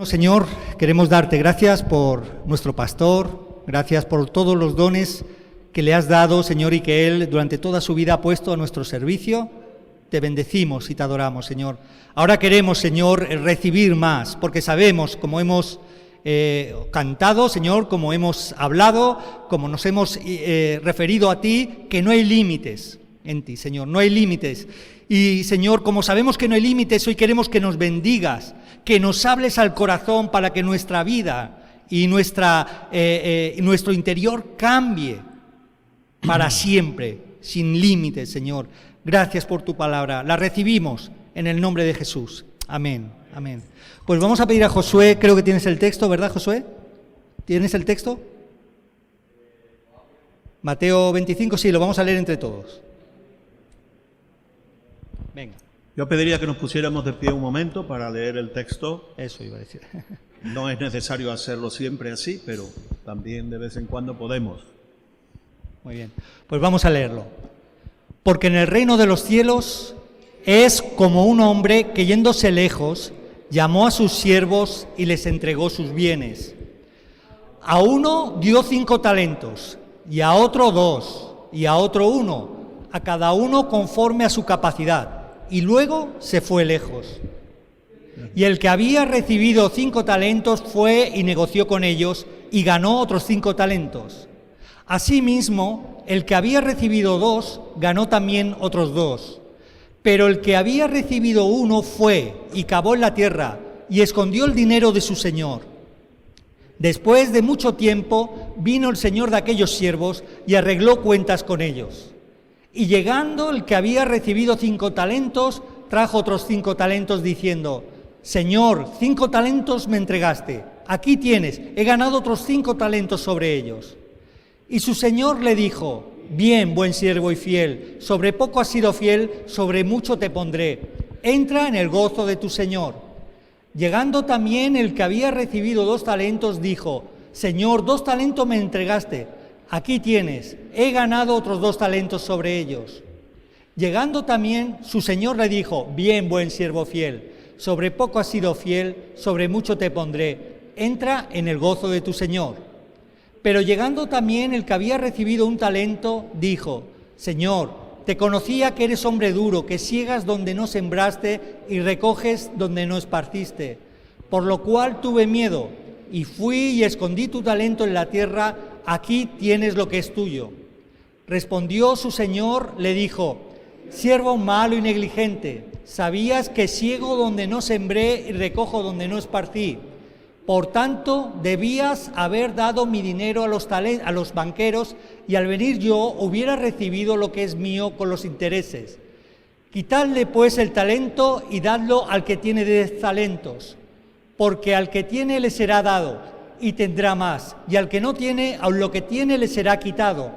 Señor, queremos darte gracias por nuestro pastor, gracias por todos los dones que le has dado, Señor, y que él durante toda su vida ha puesto a nuestro servicio. Te bendecimos y te adoramos, Señor. Ahora queremos, Señor, recibir más, porque sabemos, como hemos cantado, Señor, como hemos hablado, como nos hemos referido a ti, que no hay límites en ti, Señor, no hay límites. Y, Señor, como sabemos que no hay límites, hoy queremos que nos bendigas, que nos hables al corazón para que nuestra vida y nuestro interior cambie para siempre, sin límites, Señor. Gracias por tu palabra. La recibimos en el nombre de Jesús. Amén. Amén. Pues vamos a pedir a Josué, creo que tienes el texto, ¿verdad, Josué? ¿Tienes el texto? Mateo 25, sí, lo vamos a leer entre todos. Venga. Yo pediría que nos pusiéramos de pie un momento para leer el texto. Eso iba a decir. No es necesario hacerlo siempre así, pero también de vez en cuando podemos. Muy bien, pues vamos a leerlo. Porque en el reino de los cielos es como un hombre que yéndose lejos llamó a sus siervos y les entregó sus bienes. A uno dio 5 talentos, y a otro 2, y a otro 1, a cada uno conforme a su capacidad. Y luego se fue lejos. Y el que había recibido 5 talentos fue y negoció con ellos y ganó otros 5 talentos. Asimismo, el que había recibido 2 ganó también otros 2. Pero el que había recibido 1 fue y cavó en la tierra y escondió el dinero de su señor. Después de mucho tiempo vino el señor de aquellos siervos y arregló cuentas con ellos. Y llegando el que había recibido 5 talentos, trajo otros 5 talentos diciendo: Señor, 5 talentos me entregaste, aquí tienes, he ganado otros 5 talentos sobre ellos. Y su señor le dijo: Bien, buen siervo y fiel, sobre poco has sido fiel, sobre mucho te pondré, entra en el gozo de tu señor. Llegando también el que había recibido 2 talentos dijo: Señor, 2 talentos me entregaste, aquí tienes, he ganado otros 2 talentos sobre ellos. Llegando también, su señor le dijo: Bien, buen siervo fiel, sobre poco has sido fiel, sobre mucho te pondré, entra en el gozo de tu señor. Pero llegando también el que había recibido 1 talento, dijo: Señor, te conocía que eres hombre duro, que siegas donde no sembraste y recoges donde no esparciste. Por lo cual tuve miedo, y fui y escondí tu talento en la tierra, aquí tienes lo que es tuyo. Respondió su señor, le dijo: Siervo malo y negligente, sabías que siego donde no sembré y recojo donde no esparcí. Por tanto, debías haber dado mi dinero a los banqueros, y al venir yo hubiera recibido lo que es mío con los intereses. Quitadle pues el talento y dadlo al que tiene 10 talentos, porque al que tiene le será dado y tendrá más, y al que no tiene, aun lo que tiene le será quitado.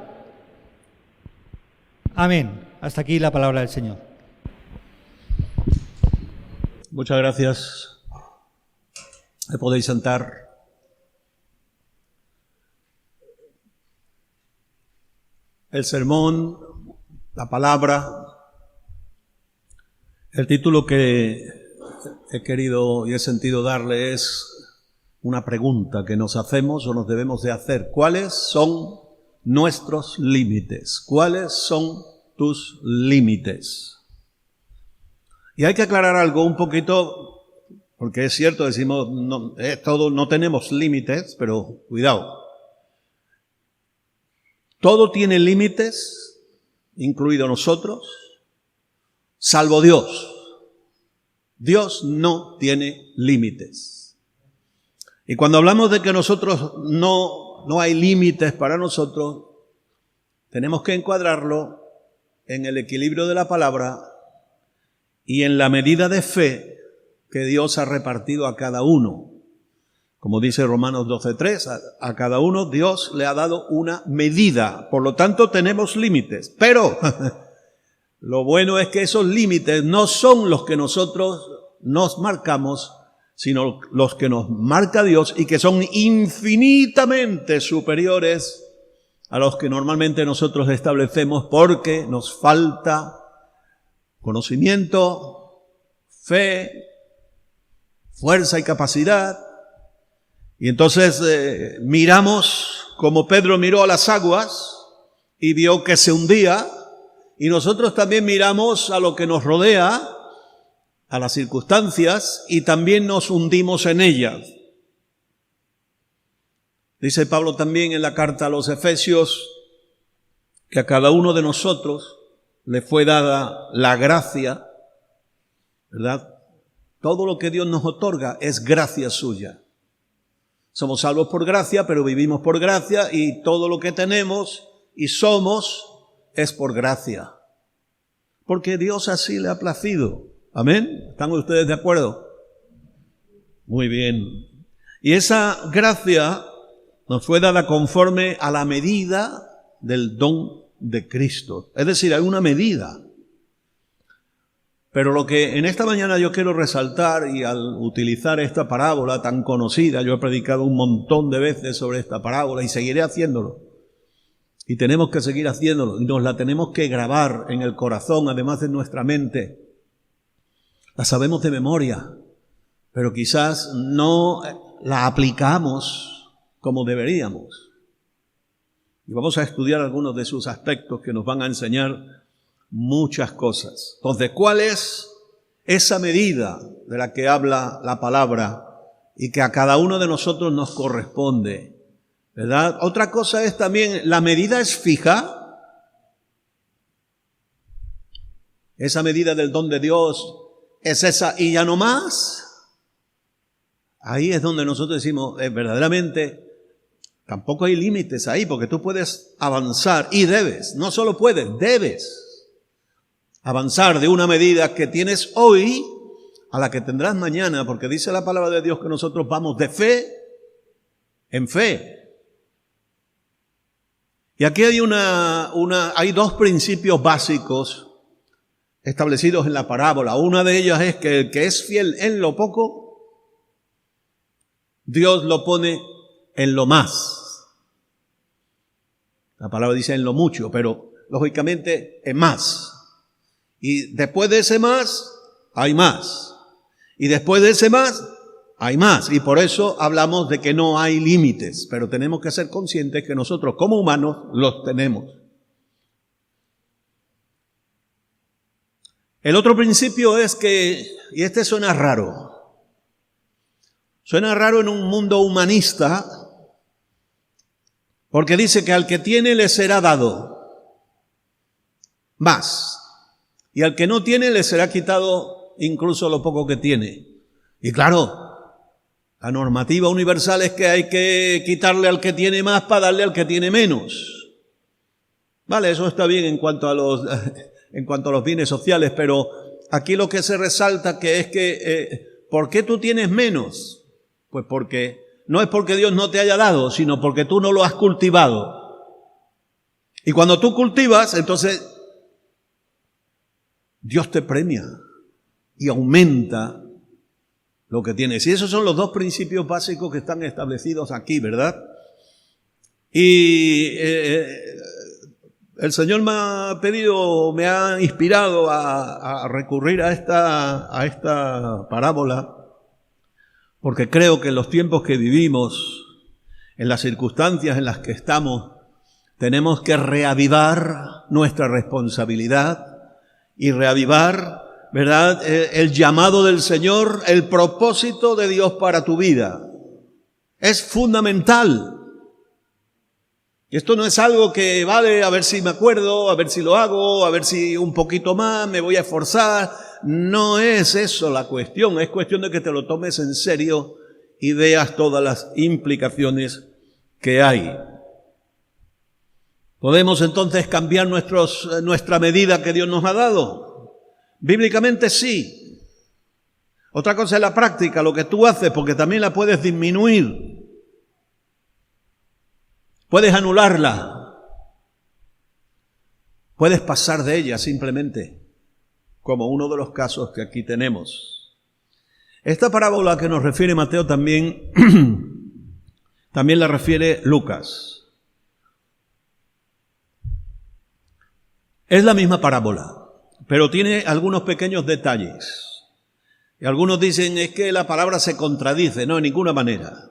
Amén. Hasta aquí la palabra del Señor. Muchas gracias. ¿Me podéis sentar? El sermón, la palabra, el título que he querido y he sentido darle es una pregunta que nos hacemos o nos debemos de hacer. ¿Cuáles son nuestros límites? ¿Cuáles son tus límites? Y hay que aclarar algo un poquito, porque es cierto, decimos, no tenemos límites, pero cuidado. Todo tiene límites, incluido nosotros, salvo Dios. Dios no tiene límites. Y cuando hablamos de que nosotros no hay límites para nosotros, tenemos que encuadrarlo en el equilibrio de la palabra y en la medida de fe que Dios ha repartido a cada uno. Como dice Romanos 12:3, a cada uno Dios le ha dado una medida. Por lo tanto, tenemos límites. Pero lo bueno es que esos límites no son los que nosotros nos marcamos, sino los que nos marca Dios y que son infinitamente superiores a los que normalmente nosotros establecemos porque nos falta conocimiento, fe, fuerza y capacidad Y entonces miramos como Pedro miró a las aguas y vio que se hundía, y nosotros también miramos a lo que nos rodea, a las circunstancias, y también nos hundimos en ellas. Dice Pablo también en la carta a los Efesios que a cada uno de nosotros le fue dada la gracia, ¿verdad? Todo lo que Dios nos otorga es gracia suya. Somos salvos por gracia, pero vivimos por gracia, y todo lo que tenemos y somos es por gracia. Porque Dios así le ha placido. ¿Amén? ¿Están ustedes de acuerdo? Muy bien. Y esa gracia nos fue dada conforme a la medida del don de Cristo. Es decir, hay una medida. Pero lo que en esta mañana yo quiero resaltar, y al utilizar esta parábola tan conocida, yo he predicado un montón de veces sobre esta parábola y seguiré haciéndolo. Y tenemos que seguir haciéndolo, y nos la tenemos que grabar en el corazón, además de nuestra mente. La sabemos de memoria, pero quizás no la aplicamos como deberíamos. Y vamos a estudiar algunos de sus aspectos que nos van a enseñar muchas cosas. Entonces, ¿cuál es esa medida de la que habla la palabra y que a cada uno de nosotros nos corresponde? ¿Verdad? Otra cosa es también, ¿la medida es fija? Esa medida del don de Dios es esa y ya no más. Ahí es donde nosotros decimos, verdaderamente, tampoco hay límites ahí, porque tú puedes avanzar y debes, no solo puedes, debes avanzar de una medida que tienes hoy a la que tendrás mañana, porque dice la palabra de Dios que nosotros vamos de fe en fe. Y aquí hay hay dos principios básicos establecidos en la parábola. Una de ellas es que el que es fiel en lo poco, Dios lo pone en lo más. La palabra dice en lo mucho, pero lógicamente en más. Y después de ese más, hay más. Y después de ese más, hay más. Y por eso hablamos de que no hay límites. Pero tenemos que ser conscientes que nosotros como humanos los tenemos. El otro principio es que, y este suena raro en un mundo humanista, porque dice que al que tiene le será dado más. Y al que no tiene le será quitado incluso lo poco que tiene. Y claro, la normativa universal es que hay que quitarle al que tiene más para darle al que tiene menos. Vale, eso está bien en cuanto a los bienes sociales, pero aquí lo que se resalta que es que ¿por qué tú tienes menos? Pues porque no es porque Dios no te haya dado, sino porque tú no lo has cultivado. Y cuando tú cultivas, entonces Dios te premia y aumenta lo que tienes. Y esos son los dos principios básicos que están establecidos aquí, ¿verdad? Y el Señor me ha inspirado a recurrir a esta parábola, porque creo que en los tiempos que vivimos, en las circunstancias en las que estamos, tenemos que reavivar nuestra responsabilidad y reavivar, ¿verdad?, el llamado del Señor, el propósito de Dios para tu vida. Es fundamental. Esto no es algo que vale a ver si me acuerdo, a ver si lo hago, a ver si un poquito más me voy a esforzar. No es eso la cuestión, es cuestión de que te lo tomes en serio y veas todas las implicaciones que hay. ¿Podemos entonces cambiar nuestra medida que Dios nos ha dado? Bíblicamente sí. Otra cosa es la práctica, lo que tú haces, porque también la puedes disminuir. Puedes anularla. Puedes pasar de ella simplemente, como uno de los casos que aquí tenemos. Esta parábola que nos refiere Mateo también la refiere Lucas. Es la misma parábola, pero tiene algunos pequeños detalles. Y algunos dicen es que la palabra se contradice. No, de ninguna manera.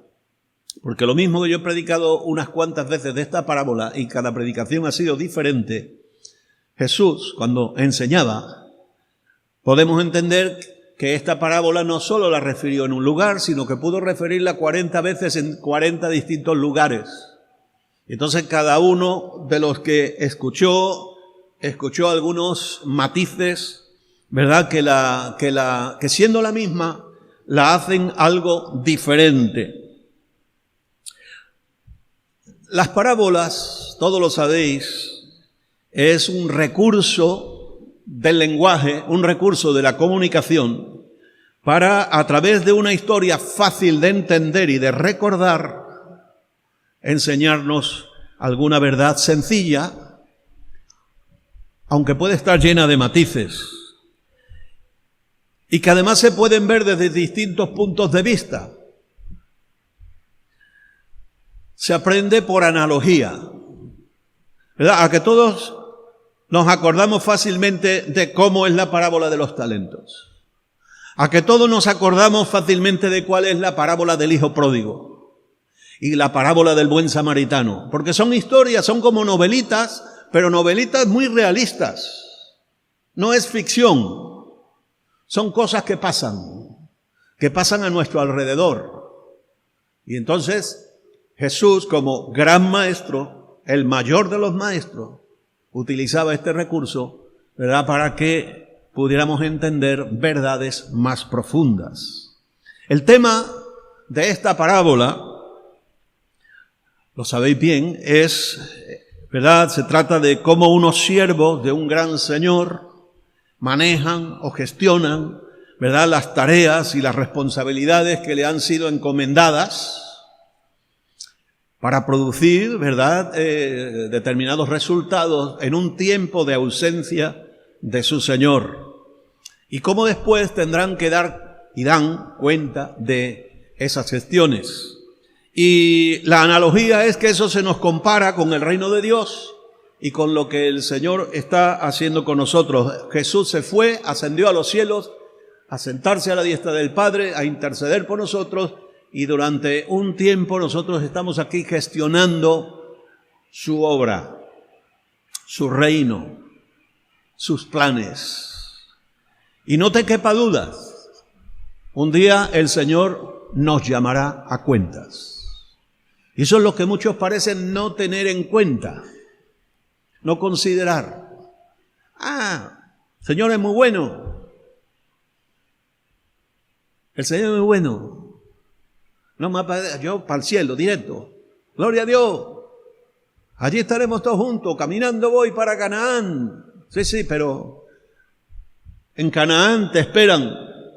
porque lo mismo que yo he predicado unas cuantas veces de esta parábola y cada predicación ha sido diferente, Jesús, cuando enseñaba, podemos entender que esta parábola no solo la refirió en un lugar, sino que pudo referirla 40 veces en 40 distintos lugares. Entonces cada uno de los que escuchó algunos matices, ¿verdad? Que siendo la misma, la hacen algo diferente. Las parábolas, todos lo sabéis, es un recurso del lenguaje, un recurso de la comunicación para, a través de una historia fácil de entender y de recordar, enseñarnos alguna verdad sencilla, aunque puede estar llena de matices, y que además se pueden ver desde distintos puntos de vista. Se aprende por analogía, ¿verdad? A que todos nos acordamos fácilmente de cómo es la parábola de los talentos. A que todos nos acordamos fácilmente de cuál es la parábola del hijo pródigo y la parábola del buen samaritano. Porque son historias, son como novelitas, pero novelitas muy realistas. No es ficción. Son cosas que pasan a nuestro alrededor. Y entonces Jesús, como gran maestro, el mayor de los maestros, utilizaba este recurso, ¿verdad?, para que pudiéramos entender verdades más profundas. El tema de esta parábola, lo sabéis bien, es, ¿verdad?, se trata de cómo unos siervos de un gran señor manejan o gestionan, ¿verdad?, las tareas y las responsabilidades que le han sido encomendadas para producir, ¿verdad?, determinados resultados en un tiempo de ausencia de su Señor. Y cómo después tendrán que dar y dan cuenta de esas gestiones. Y la analogía es que eso se nos compara con el reino de Dios y con lo que el Señor está haciendo con nosotros. Jesús se fue, ascendió a los cielos, a sentarse a la diestra del Padre, a interceder por nosotros. Y durante un tiempo nosotros estamos aquí gestionando su obra, su reino, sus planes. Y no te quepa dudas, un día el Señor nos llamará a cuentas. Y eso es lo que muchos parecen no tener en cuenta, no considerar. El Señor es muy bueno. El Señor es muy bueno. No más yo para el cielo, directo. Gloria a Dios. Allí estaremos todos juntos. Caminando voy para Canaán. Sí, pero en Canaán te esperan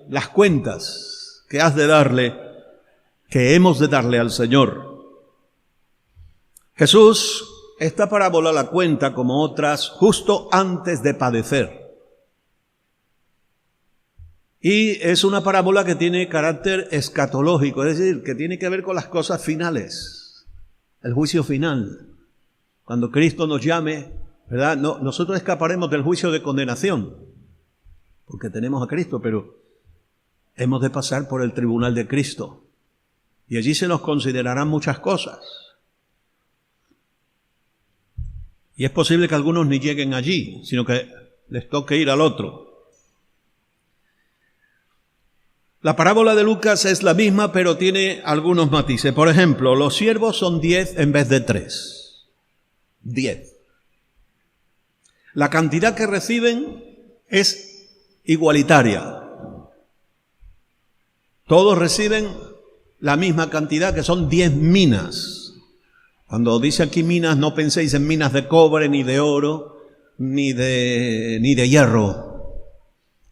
las cuentas que hemos de darle al Señor. Jesús, esta parábola la cuenta como otras justo antes de padecer. Y es una parábola que tiene carácter escatológico, es decir, que tiene que ver con las cosas finales, el juicio final. Cuando Cristo nos llame, ¿verdad? No, nosotros escaparemos del juicio de condenación, porque tenemos a Cristo, pero hemos de pasar por el tribunal de Cristo. Y allí se nos considerarán muchas cosas. Y es posible que algunos ni lleguen allí, sino que les toque ir al otro. La parábola de Lucas es la misma, pero tiene algunos matices. Por ejemplo, los siervos son 10 en vez de 3. 10. La cantidad que reciben es igualitaria. Todos reciben la misma cantidad, que son 10 minas. Cuando dice aquí minas, no penséis en minas de cobre, ni de oro, ni de hierro.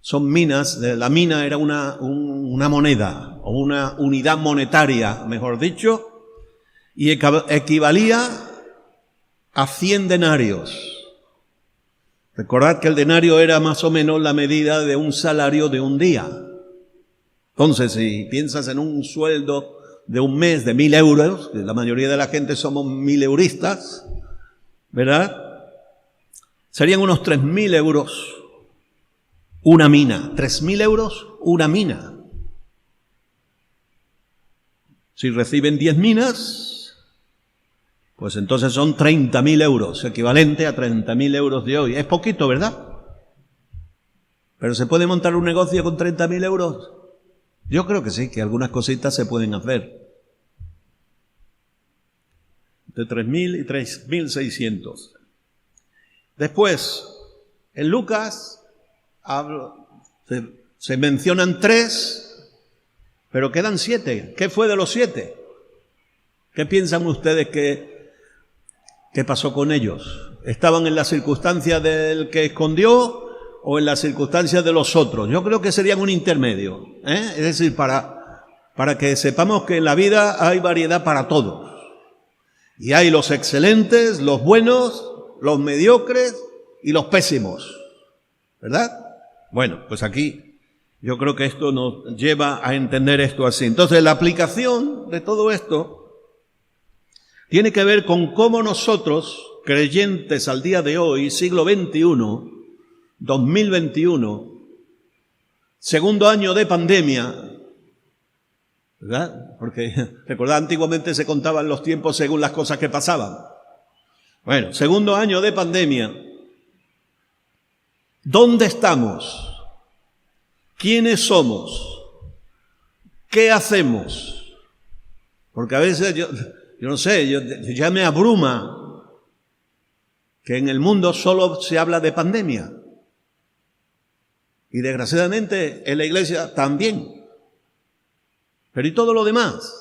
Son minas, la mina era una moneda, o una unidad monetaria, mejor dicho, y equivalía a 100 denarios. Recordad que el denario era más o menos la medida de un salario de un día. Entonces, si piensas en un sueldo de un mes de 1.000 euros, que la mayoría de la gente somos 1.000euristas, ¿verdad? Serían unos 3.000 euros. Una mina, 3.000 euros, una mina. Si reciben 10 minas, pues entonces son 30.000 euros, equivalente a 30.000 euros de hoy. Es poquito, ¿verdad? ¿Pero se puede montar un negocio con 30.000 euros? Yo creo que sí, que algunas cositas se pueden hacer. De 3.000 y 3.600. Después, en Lucas se mencionan 3, pero quedan 7. ¿Qué fue de los 7? ¿Qué piensan ustedes que pasó con ellos? ¿Estaban en las circunstancias del que escondió o en las circunstancias de los otros? Yo creo que serían un intermedio, ¿eh? Es decir, para que sepamos que en la vida hay variedad para todos. Y hay los excelentes, los buenos, los mediocres y los pésimos, ¿verdad? Bueno, pues aquí yo creo que esto nos lleva a entender esto así. Entonces, la aplicación de todo esto tiene que ver con cómo nosotros, creyentes al día de hoy, siglo XXI, 2021, segundo año de pandemia, ¿verdad? Porque, recordad, antiguamente se contaban los tiempos según las cosas que pasaban. Bueno, segundo año de pandemia. ¿Dónde estamos? ¿Quiénes somos? ¿Qué hacemos? Porque a veces yo no sé, ya me abruma que en el mundo solo se habla de pandemia. Y desgraciadamente en la iglesia también. Pero ¿y todo lo demás?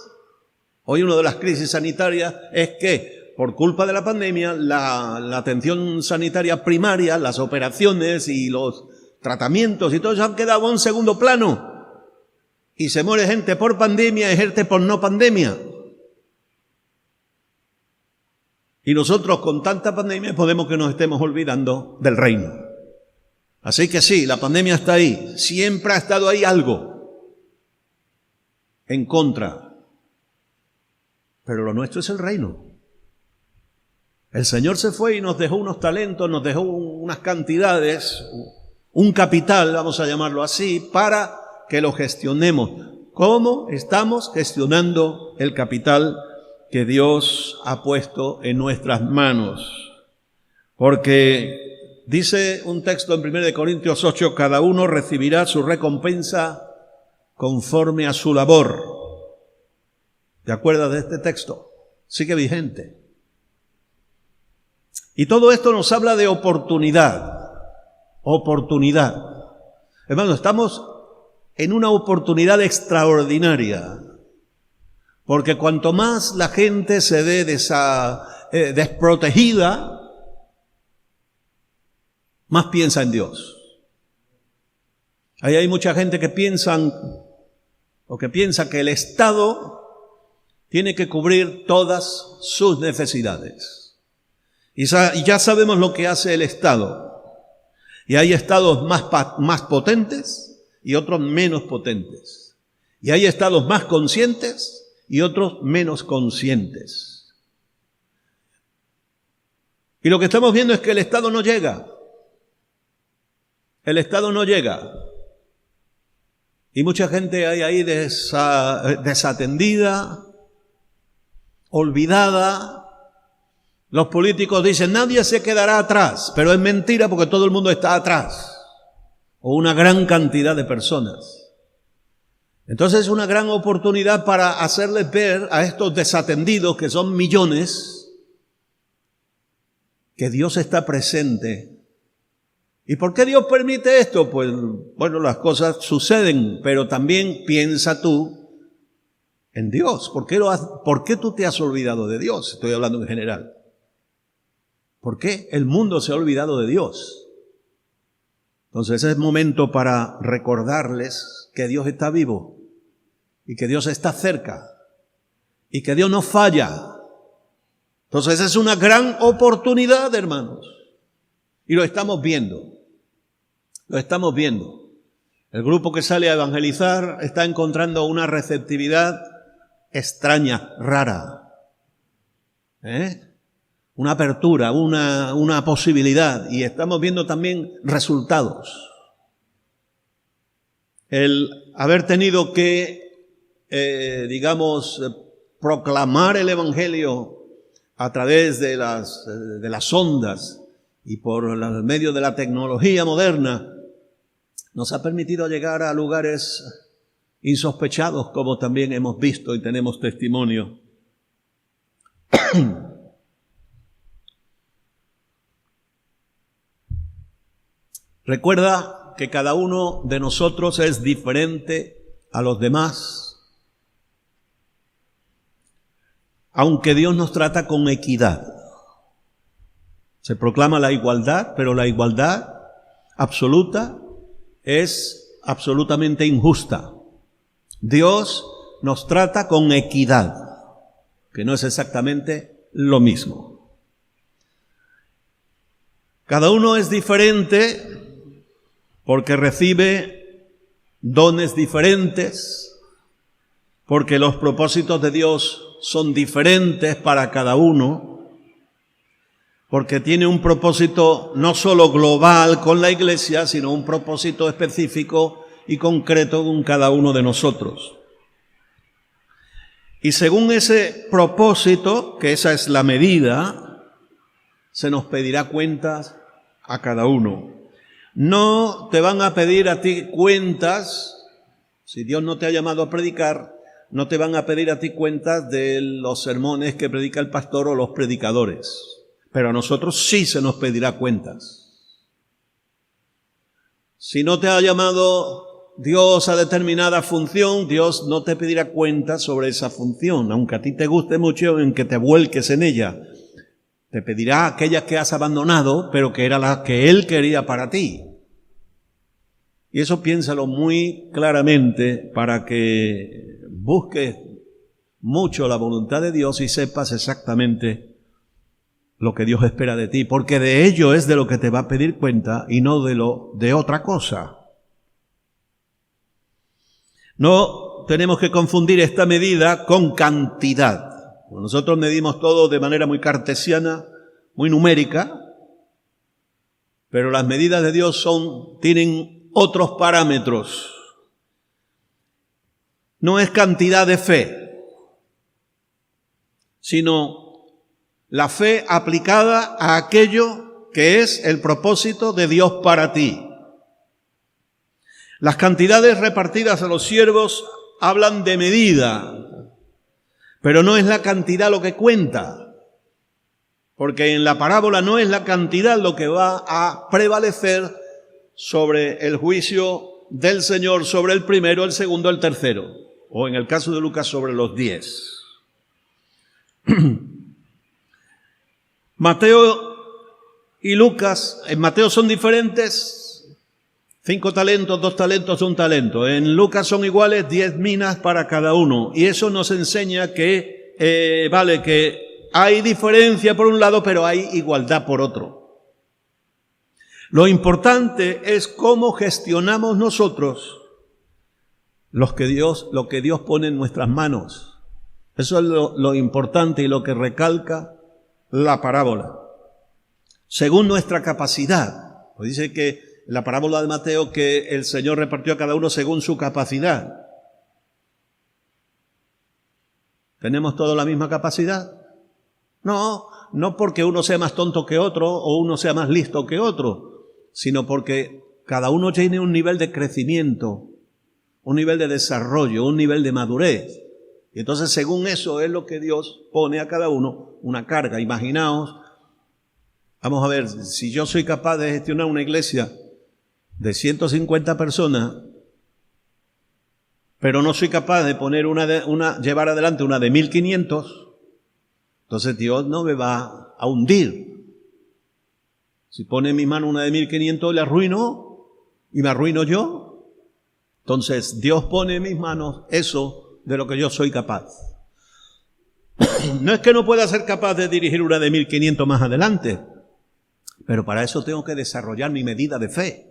Hoy una de las crisis sanitarias es que, por culpa de la pandemia, la atención sanitaria primaria, las operaciones y los tratamientos y todo eso han quedado en segundo plano. Y se muere gente por pandemia y gente por no pandemia. Y nosotros con tanta pandemia podemos que nos estemos olvidando del reino. Así que sí, la pandemia está ahí. Siempre ha estado ahí algo en contra. Pero lo nuestro es el reino. El Señor se fue y nos dejó unos talentos, nos dejó unas cantidades, un capital, vamos a llamarlo así, para que lo gestionemos. ¿Cómo estamos gestionando el capital que Dios ha puesto en nuestras manos? Porque dice un texto en 1 Corintios 8, cada uno recibirá su recompensa conforme a su labor. ¿Te acuerdas de este texto? Sigue vigente. Y todo esto nos habla de oportunidad. Oportunidad. Hermanos, estamos en una oportunidad extraordinaria. Porque cuanto más la gente se ve desprotegida, más piensa en Dios. Ahí hay mucha gente que piensa que el Estado tiene que cubrir todas sus necesidades. Y ya sabemos lo que hace el Estado. Y hay estados más potentes y otros menos potentes. Y hay estados más conscientes y otros menos conscientes. Y lo que estamos viendo es que el Estado no llega. El Estado no llega. Y mucha gente hay ahí desatendida, olvidada. Los políticos dicen, nadie se quedará atrás, pero es mentira porque todo el mundo está atrás. O una gran cantidad de personas. Entonces es una gran oportunidad para hacerles ver a estos desatendidos, que son millones, que Dios está presente. ¿Y por qué Dios permite esto? Pues, bueno, las cosas suceden, pero también piensa tú en Dios. ¿Por qué tú te has olvidado de Dios? Estoy hablando en general. ¿Por qué el mundo se ha olvidado de Dios? Entonces es momento para recordarles que Dios está vivo y que Dios está cerca y que Dios no falla. Entonces es una gran oportunidad, hermanos. Y lo estamos viendo. Lo estamos viendo. El grupo que sale a evangelizar está encontrando una receptividad extraña, rara. Una apertura, una posibilidad, y estamos viendo también resultados. El haber tenido que proclamar el Evangelio a través de las ondas y por el medio de la tecnología moderna, nos ha permitido llegar a lugares insospechados, como también hemos visto y tenemos testimonio. Recuerda que cada uno de nosotros es diferente a los demás, aunque Dios nos trata con equidad. Se proclama la igualdad, pero la igualdad absoluta es absolutamente injusta. Dios nos trata con equidad, que no es exactamente lo mismo. Cada uno es diferente porque recibe dones diferentes, porque los propósitos de Dios son diferentes para cada uno, porque tiene un propósito no solo global con la iglesia, sino un propósito específico y concreto con cada uno de nosotros. Y según ese propósito, que esa es la medida, se nos pedirá cuentas a cada uno. No te van a pedir a ti cuentas, si Dios no te ha llamado a predicar, no te van a pedir a ti cuentas de los sermones que predica el pastor o los predicadores, pero a nosotros sí se nos pedirá cuentas. Si no te ha llamado Dios a determinada función, Dios no te pedirá cuentas sobre esa función, aunque a ti te guste mucho en que te vuelques en ella. Te pedirá aquellas que has abandonado, pero que era la que Él quería para ti. Y eso piénsalo muy claramente para que busques mucho la voluntad de Dios y sepas exactamente lo que Dios espera de ti, porque de ello es de lo que te va a pedir cuenta y no de otra cosa. No tenemos que confundir esta medida con cantidad. Nosotros medimos todo de manera muy cartesiana, muy numérica, pero las medidas de Dios tienen otros parámetros. No es cantidad de fe, sino la fe aplicada a aquello que es el propósito de Dios para ti. Las cantidades repartidas a los siervos hablan de medida, pero no es la cantidad lo que cuenta, porque en la parábola no es la cantidad lo que va a prevalecer sobre el juicio del Señor, sobre el primero, el segundo, el tercero, o en el caso de Lucas sobre los 10. Mateo y Lucas, en Mateo son diferentes, 5 talentos, 2 talentos, 1 talento. En Lucas son iguales, 10 minas para cada uno. Y eso nos enseña que, que hay diferencia por un lado, pero hay igualdad por otro. Lo importante es cómo gestionamos nosotros lo que Dios pone en nuestras manos. Eso es lo importante y lo que recalca la parábola. Según nuestra capacidad. Pues dice que la parábola de Mateo que el Señor repartió a cada uno según su capacidad. ¿Tenemos todos la misma capacidad? No porque uno sea más tonto que otro o uno sea más listo que otro, sino porque cada uno tiene un nivel de crecimiento, un nivel de desarrollo, un nivel de madurez. Y entonces según eso es lo que Dios pone a cada uno una carga. Imaginaos, vamos a ver, si yo soy capaz de gestionar una iglesia de 150 personas, pero no soy capaz de poner llevar adelante una de 1500, entonces Dios no me va a hundir. Si pone en mi mano una de 1500, le arruino y me arruino yo. Entonces Dios pone en mis manos eso de lo que yo soy capaz. No es que no pueda ser capaz de dirigir una de 1500 más adelante, pero para eso tengo que desarrollar mi medida de fe.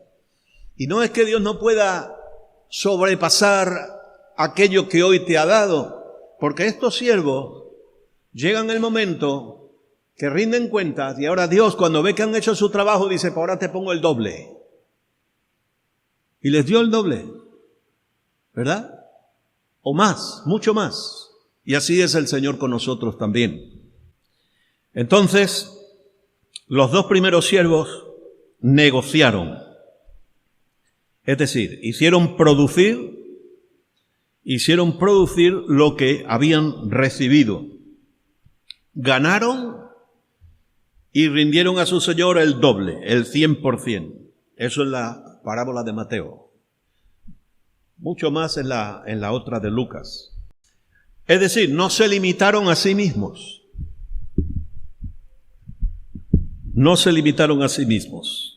Y no es que Dios no pueda sobrepasar aquello que hoy te ha dado, porque estos siervos llegan el momento que rinden cuentas y ahora Dios, cuando ve que han hecho su trabajo, dice: pues ahora te pongo el doble. Y les dio el doble, ¿verdad? o más, mucho más. Y así es el Señor con nosotros también. Entonces, los dos primeros siervos negociaron. Es decir, hicieron producir lo que habían recibido. Ganaron y rindieron a su Señor el doble, el 100%. Eso es la parábola de Mateo. Mucho más en la otra de Lucas. Es decir, no se limitaron a sí mismos. No se limitaron a sí mismos.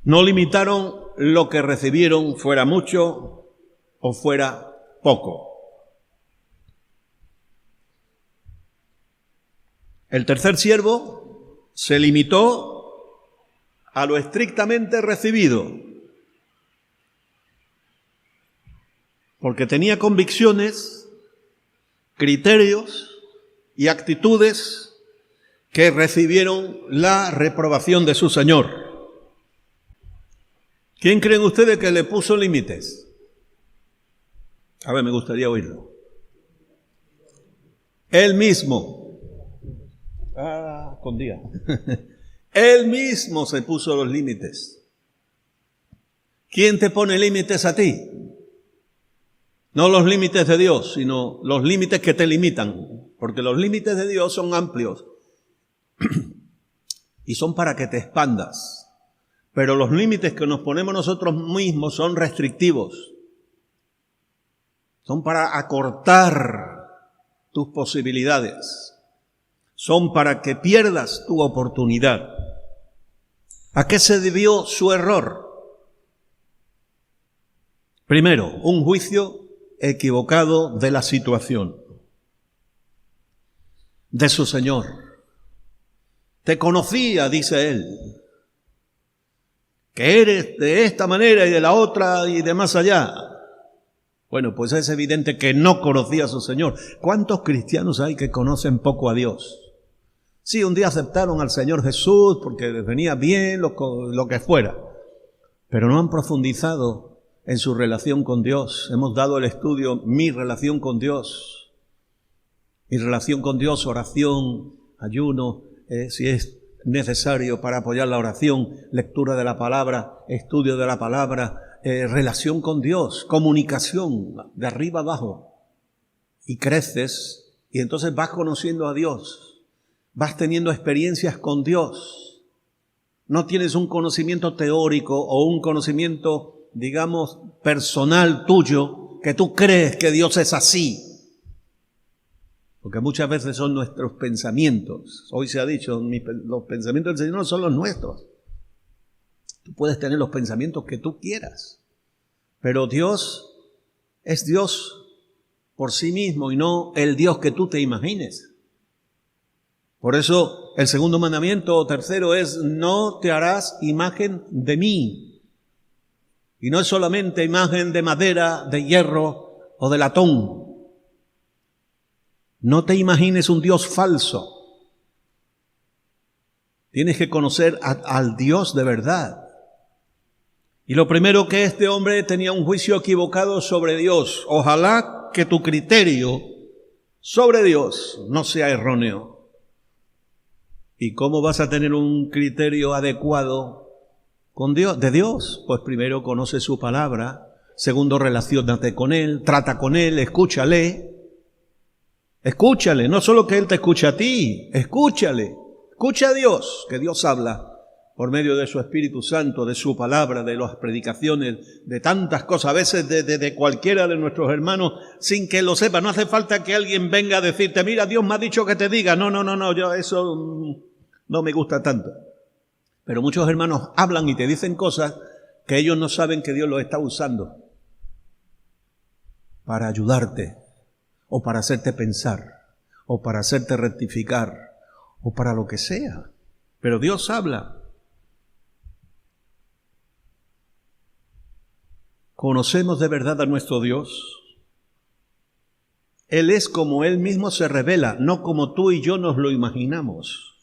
No limitaron lo que recibieron, fuera mucho o fuera poco. El tercer siervo se limitó a lo estrictamente recibido, porque tenía convicciones, criterios y actitudes que recibieron la reprobación de su Señor. ¿Quién creen ustedes que le puso límites? A ver, me gustaría oírlo. Él mismo. Escondía. Él mismo se puso los límites. ¿Quién te pone límites a ti? No los límites de Dios, sino los límites que te limitan. Porque los límites de Dios son amplios y son para que te expandas. Pero los límites que nos ponemos nosotros mismos son restrictivos. Son para acortar tus posibilidades. Son para que pierdas tu oportunidad. ¿A qué se debió su error? Primero, un juicio equivocado de la situación, de su Señor. Te conocía, dice él, que eres de esta manera y de la otra y de más allá. Bueno, pues es evidente que no conocía a su Señor. ¿Cuántos cristianos hay que conocen poco a Dios? Sí, un día aceptaron al Señor Jesús porque les venía bien lo que fuera, pero no han profundizado en su relación con Dios. Hemos dado el estudio, mi relación con Dios. Mi relación con Dios, oración, ayuno, si es necesario para apoyar la oración, lectura de la palabra, estudio de la palabra, relación con Dios, comunicación de arriba abajo. Y creces y entonces vas conociendo a Dios, vas teniendo experiencias con Dios. No tienes un conocimiento teórico o un conocimiento, digamos, personal tuyo, que tú crees que Dios es así. Porque muchas veces son nuestros pensamientos. Hoy se ha dicho, los pensamientos del Señor no son los nuestros. Tú puedes tener los pensamientos que tú quieras, pero Dios es Dios por sí mismo y no el Dios que tú te imagines. Por eso el segundo mandamiento o tercero es: no te harás imagen de mí. Y no es solamente imagen de madera, de hierro o de latón. No te imagines un Dios falso. Tienes que conocer al Dios de verdad. Y lo primero, que este hombre tenía un juicio equivocado sobre Dios. Ojalá que tu criterio sobre Dios no sea erróneo. ¿Y cómo vas a tener un criterio adecuado con Dios, de Dios? Pues primero conoce su palabra. Segundo, relaciónate con Él, trata con Él, escúchale. Escúchale, no solo que Él te escucha a ti, escúchale. Escucha a Dios, que Dios habla por medio de su Espíritu Santo, de su palabra, de las predicaciones, de tantas cosas, a veces de cualquiera de nuestros hermanos, sin que lo sepa. No hace falta que alguien venga a decirte: mira, Dios me ha dicho que te diga. No, yo eso no me gusta tanto. Pero muchos hermanos hablan y te dicen cosas que ellos no saben que Dios los está usando para ayudarte, o para hacerte pensar, o para hacerte rectificar, o para lo que sea. Pero Dios habla. ¿Conocemos de verdad a nuestro Dios? Él es como Él mismo se revela, no como tú y yo nos lo imaginamos.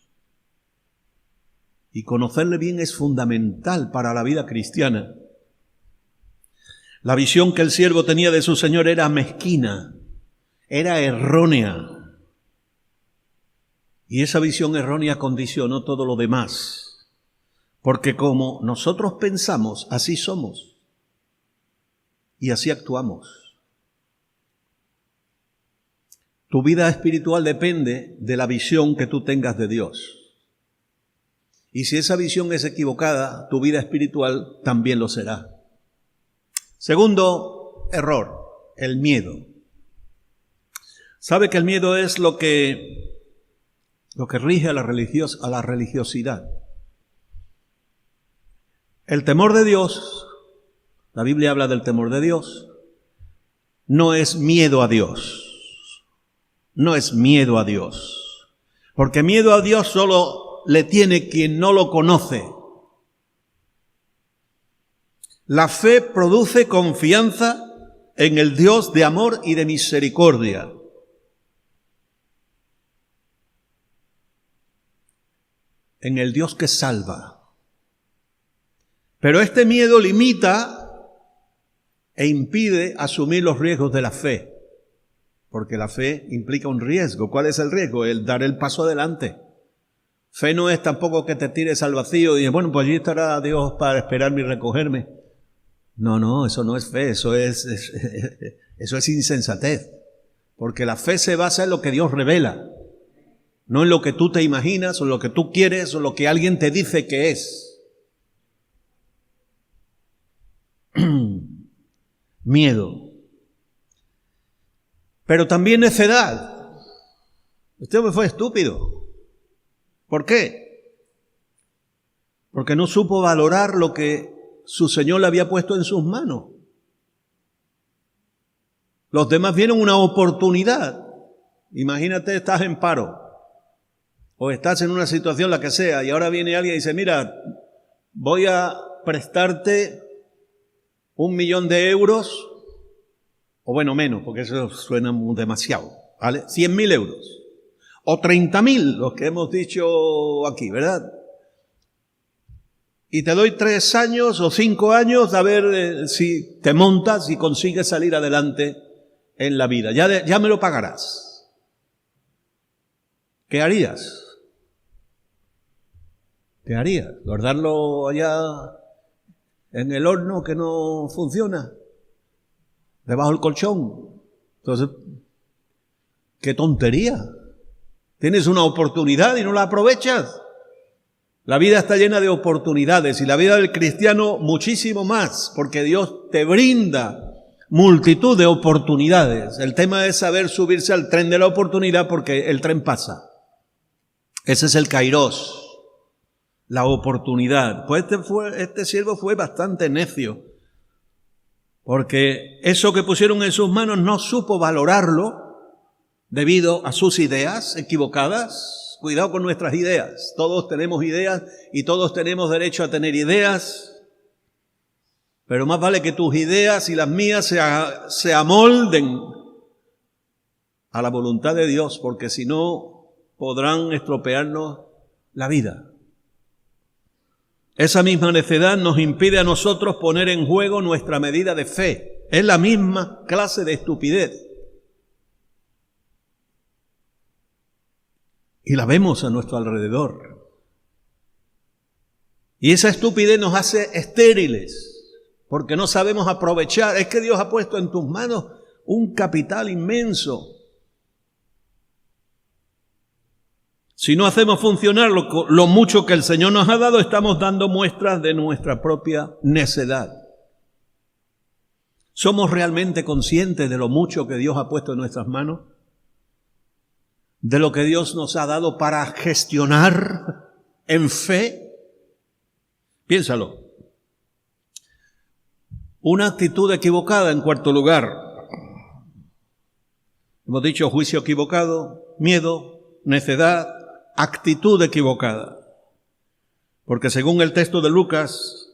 Y conocerle bien es fundamental para la vida cristiana. La visión que el siervo tenía de su Señor era mezquina, era errónea. Y esa visión errónea condicionó todo lo demás. Porque como nosotros pensamos, así somos. Y así actuamos. Tu vida espiritual depende de la visión que tú tengas de Dios. Y si esa visión es equivocada, tu vida espiritual también lo será. Segundo error, el miedo. ¿Sabe que el miedo es lo que rige a la religiosidad? El temor de Dios, la Biblia habla del temor de Dios, no es miedo a Dios. No es miedo a Dios. Porque miedo a Dios solo le tiene quien no lo conoce. La fe produce confianza en el Dios de amor y de misericordia. En el Dios que salva. Pero este miedo limita e impide asumir los riesgos de la fe. Porque la fe implica un riesgo. ¿Cuál es el riesgo? El dar el paso adelante. Fe no es tampoco que te tires al vacío y dices, bueno, pues allí estará Dios para esperarme y recogerme. No, eso no es fe, eso es insensatez. Porque la fe se basa en lo que Dios revela. No en lo que tú te imaginas o lo que tú quieres o lo que alguien te dice que es. Miedo. Pero también necedad. Este hombre fue estúpido. ¿Por qué? Porque no supo valorar lo que su Señor le había puesto en sus manos. Los demás vieron una oportunidad. Imagínate, estás en paro o estás en una situación la que sea y ahora viene alguien y dice, mira, voy a prestarte 1.000.000 de euros, o bueno, menos, porque eso suena demasiado, ¿vale? 100.000 euros. O 30.000, los que hemos dicho aquí, ¿verdad? Y te doy 3 años o 5 años a ver si te montas y consigues salir adelante en la vida. Ya me lo pagarás. ¿Qué harías? ¿Qué harías? ¿Guardarlo allá en el horno que no funciona? ¿Debajo del colchón? Entonces, ¡qué tontería! Tienes una oportunidad y no la aprovechas. La vida está llena de oportunidades y la vida del cristiano muchísimo más, porque Dios te brinda multitud de oportunidades. El tema es saber subirse al tren de la oportunidad porque el tren pasa. Ese es el kairos, la oportunidad. Pues este siervo fue bastante necio, porque eso que pusieron en sus manos no supo valorarlo debido a sus ideas equivocadas. Cuidado con nuestras ideas. Todos tenemos ideas y todos tenemos derecho a tener ideas. Pero más vale que tus ideas y las mías se amolden a la voluntad de Dios, porque si no podrán estropearnos la vida. Esa misma necedad nos impide a nosotros poner en juego nuestra medida de fe. Es la misma clase de estupidez. Y la vemos a nuestro alrededor. Y esa estupidez nos hace estériles, porque no sabemos aprovechar. Es que Dios ha puesto en tus manos un capital inmenso. Si no hacemos funcionar lo mucho que el Señor nos ha dado, estamos dando muestras de nuestra propia necedad. ¿Somos realmente conscientes de lo mucho que Dios ha puesto en nuestras manos? ¿De lo que Dios nos ha dado para gestionar en fe? Piénsalo. Una actitud equivocada, en cuarto lugar. Hemos dicho juicio equivocado, miedo, necedad, actitud equivocada. Porque según el texto de Lucas,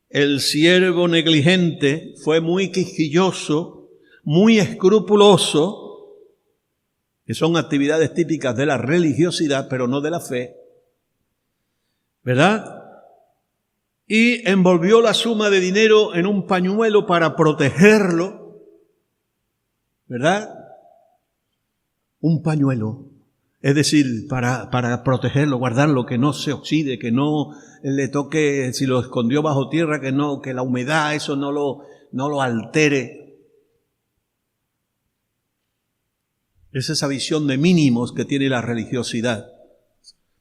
el siervo negligente fue muy quisquilloso, muy escrupuloso, que son actividades típicas de la religiosidad, pero no de la fe, ¿verdad? y envolvió la suma de dinero en un pañuelo para protegerlo, ¿verdad? Un pañuelo, es decir, para protegerlo, guardarlo, que no se oxide, que no le toque, si lo escondió bajo tierra, que la humedad, eso no lo altere. Es esa visión de mínimos que tiene la religiosidad.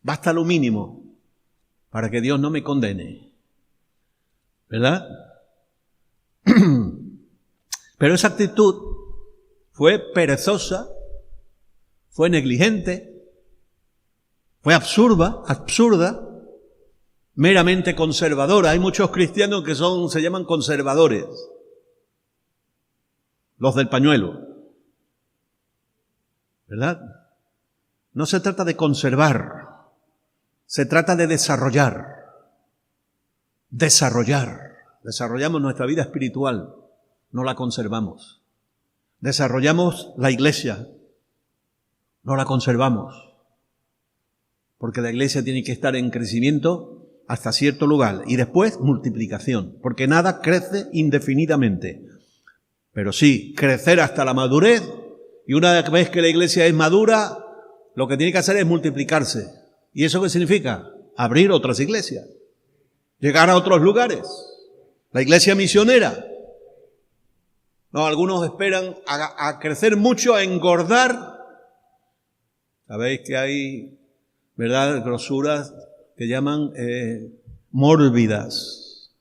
Basta lo mínimo para que Dios no me condene. ¿Verdad? Pero esa actitud fue perezosa, fue negligente, fue absurda, meramente conservadora. Hay muchos cristianos que se llaman conservadores, los del pañuelo, ¿verdad? No se trata de conservar, se trata de desarrollar. Desarrollamos nuestra vida espiritual, no la conservamos. Desarrollamos la iglesia, no la conservamos. Porque la iglesia tiene que estar en crecimiento hasta cierto lugar y después multiplicación, porque nada crece indefinidamente. Pero sí, crecer hasta la madurez, y una vez que la iglesia es madura, lo que tiene que hacer es multiplicarse. ¿Y eso qué significa? Abrir otras iglesias. Llegar a otros lugares. La iglesia misionera. No, algunos esperan a crecer mucho, a engordar. Sabéis que hay, ¿verdad?, grosuras que llaman mórbidas.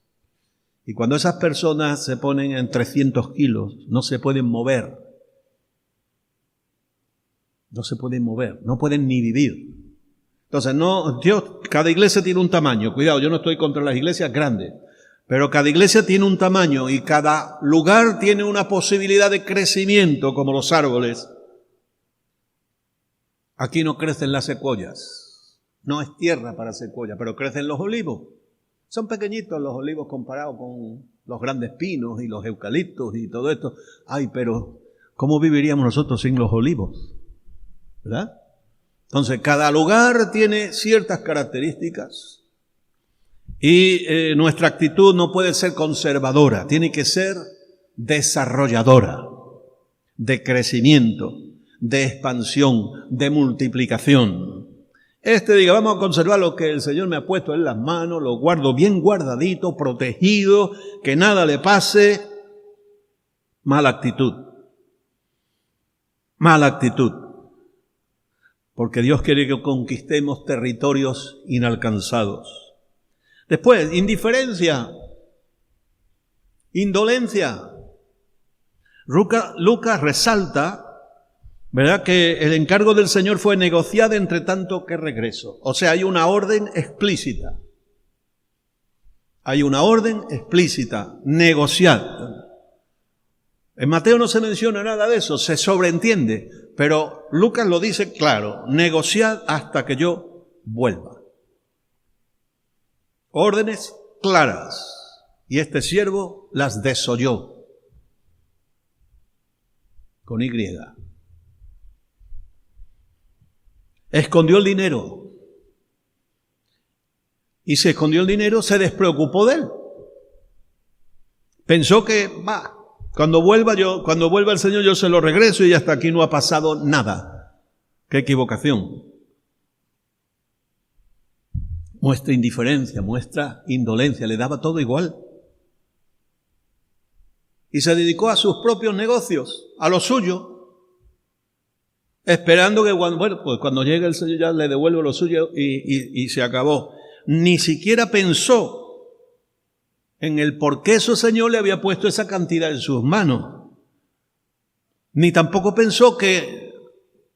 Y cuando esas personas se ponen en 300 kilos, no se pueden mover. No se pueden mover, no pueden ni vivir. Entonces, cada iglesia tiene un tamaño. Cuidado, yo no estoy contra las iglesias grandes, pero cada iglesia tiene un tamaño y cada lugar tiene una posibilidad de crecimiento, como los árboles. Aquí no crecen las secuoyas, no es tierra para secuoyas, pero crecen los olivos. Son pequeñitos los olivos comparados con los grandes pinos y los eucaliptos y todo esto. Ay, pero ¿cómo viviríamos nosotros sin los olivos? ¿Verdad? Entonces, cada lugar tiene ciertas características y nuestra actitud no puede ser conservadora, tiene que ser desarrolladora, de crecimiento, de expansión, de multiplicación. Diga, vamos a conservar lo que el Señor me ha puesto en las manos, lo guardo bien guardadito, protegido, que nada le pase. Mala actitud. Mala actitud. Porque Dios quiere que conquistemos territorios inalcanzados. Después, indiferencia, indolencia. Lucas resalta, ¿verdad?, que el encargo del Señor fue negociado entre tanto que regreso. O sea, hay una orden explícita. Hay una orden explícita, negociar. En Mateo no se menciona nada de eso, se sobreentiende, pero Lucas lo dice claro, negociad hasta que yo vuelva. Órdenes claras, y este siervo las desoyó, con Y. Escondió el dinero, y se escondió el dinero, se despreocupó de él. Pensó que, cuando vuelva el Señor yo se lo regreso y hasta aquí no ha pasado nada. ¡Qué equivocación! Muestra indiferencia, muestra indolencia, le daba todo igual. Y se dedicó a sus propios negocios, a lo suyo, esperando que cuando llegue el Señor ya le devuelvo lo suyo y se acabó. Ni siquiera pensó en el por qué su Señor le había puesto esa cantidad en sus manos. Ni tampoco pensó que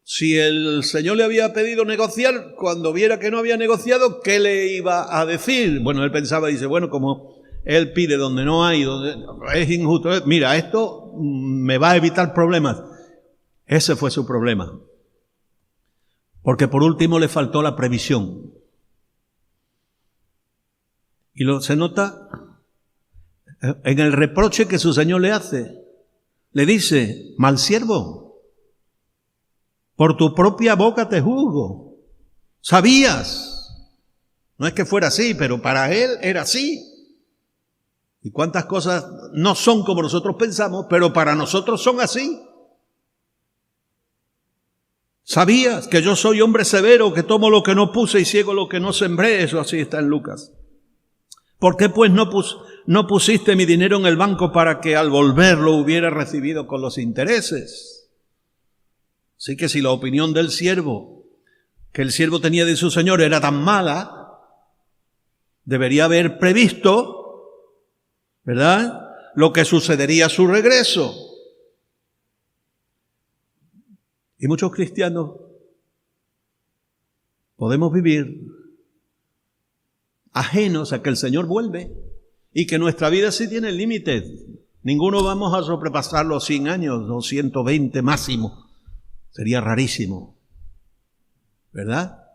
si el Señor le había pedido negociar, cuando viera que no había negociado, ¿qué le iba a decir? Bueno, él pensaba, dice, como él pide donde no hay, donde es injusto, mira, esto me va a evitar problemas. Ese fue su problema. Porque por último le faltó la previsión. Y se nota en el reproche que su Señor le hace. Le dice, mal siervo, por tu propia boca te juzgo. Sabías. No es que fuera así, pero para él era así. Y cuántas cosas no son como nosotros pensamos, pero para nosotros son así. ¿Sabías que yo soy hombre severo, que tomo lo que no puse y ciego lo que no sembré? Eso así está en Lucas. ¿Por qué pues no pusiste mi dinero en el banco para que al volver lo hubiera recibido con los intereses? Así que si la opinión del siervo, que el siervo tenía de su señor, era tan mala, debería haber previsto, ¿verdad?, lo que sucedería a su regreso. Y muchos cristianos podemos vivir ajenos a que el Señor vuelve y que nuestra vida sí tiene límites. Ninguno vamos a sobrepasar los 100 años, los 120 máximo. Sería rarísimo, ¿verdad?